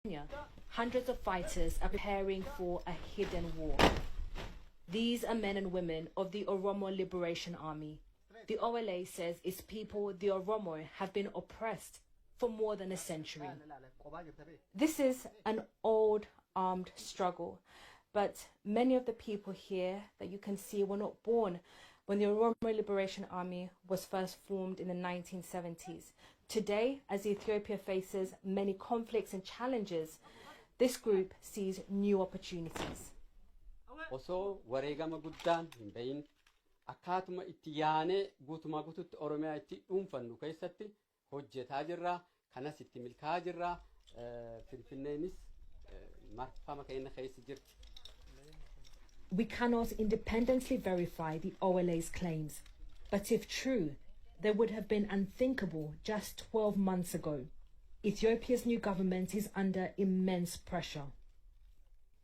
Kenya, hundreds of fighters are preparing for a hidden war. These are men and women of the Oromo Liberation Army. The OLA says its people, the Oromo, have been oppressed for more than a century. This is an old armed struggle, but many of the people here that you can see were not born when the Oromo Liberation Army was first formed in the 1970s. Today, as Ethiopia faces many conflicts and challenges, this group sees new opportunities. Osoo wareegama guddaan hin bahin akkaatuma itti yaanee guutumaa guututti Oromiyaa itti dhuunfannu keessatti hojjetaa jirra, kanas itti milkaa'aa jirra, Finfinneenis marfama keenya keessa jirti. We cannot independently verify the OLA's claims, but if true, they would have been unthinkable just 12 months ago. Ethiopia's new government is under immense pressure.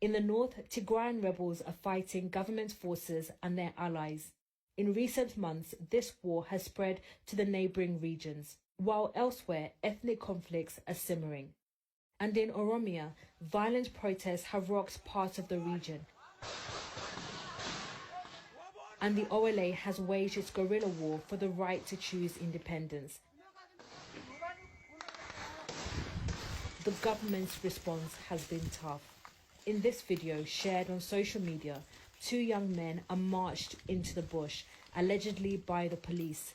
In the north, Tigrayan rebels are fighting government forces and their allies. In recent months, this war has spread to the neighboring regions, while elsewhere, ethnic conflicts are simmering. And in Oromia, violent protests have rocked parts of the region. And the OLA has waged its guerrilla war for the right to choose independence. The government's response has been tough. In this video shared on social media, 2 young men are marched into the bush, allegedly by the police.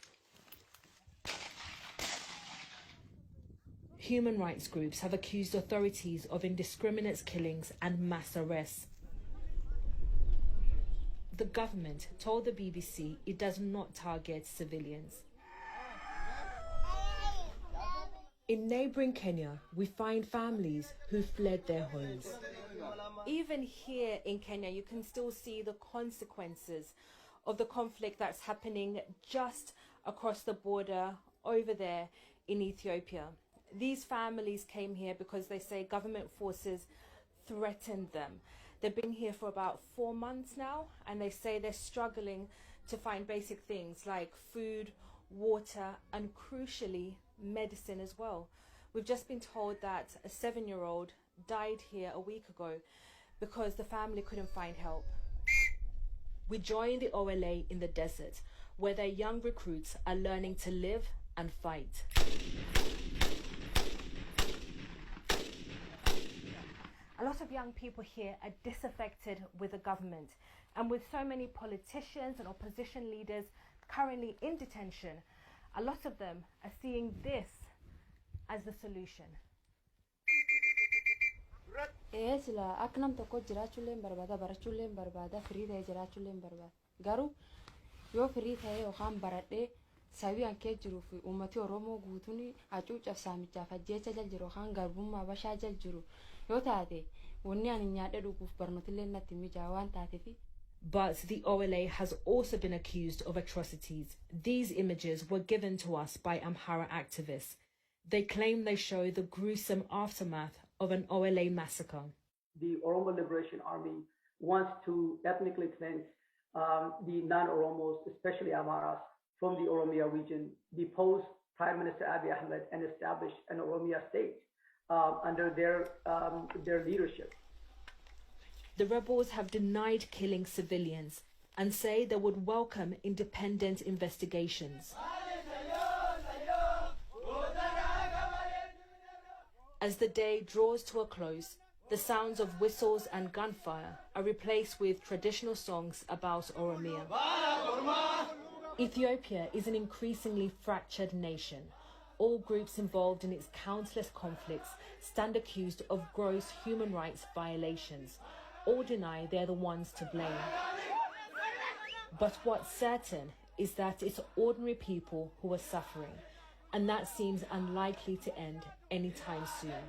Human rights groups have accused authorities of indiscriminate killings and mass arrests. The government told the BBC it does not target civilians. In neighboring Kenya, we find families who fled their homes. Even here in Kenya, you can still see the consequences of the conflict that's happening just across the border over there in Ethiopia. These families came here because they say government forces threatened them. They've been here for about 4 months now, and they say they're struggling to find basic things like food, water, and crucially, medicine as well. We've just been told that a 7-year-old died here a week ago because the family couldn't find help. We join the OLA in the desert, where their young recruits are learning to live and fight. A lot of young people here are disaffected with the government, and with so many politicians and opposition leaders currently in detention, a lot of them are seeing this as the solution. Sila akka nam tokko jiraachuullee barbaada, barachuullee barbaada, firii ta'ee jiraachuullee barbaada. Garuu yoo firii ta'ee yookaan baradhee sabii ankee jiruu fi uummati Oromoo guutuun hacuucaaf saamichaaf ajjeecha jal jiru yookaan garbummaa bashaa jal jiru yoo taate wanni ani nyaadhe dhuguuf barnootillee natti mijaa waan taateefi. But the OLA has also been accused of atrocities. These images were given to us by Amhara activists. They claim they show the gruesome aftermath of an OLA massacre. The Oromo Liberation Army wants to ethnically cleanse the non-Oromos, especially Amharas, from the Oromia region, depose Prime Minister Abiy Ahmed, and establish an Oromia state under their leadership. The rebels have denied killing civilians and say they would welcome independent investigations. As the day draws to a close, the sounds of whistles and gunfire are replaced with traditional songs about Oromia. Ethiopia is an increasingly fractured nation. All groups involved in its countless conflicts stand accused of gross human rights violations. All deny they're the ones to blame. But what's certain is that it's ordinary people who are suffering, and that seems unlikely to end anytime soon.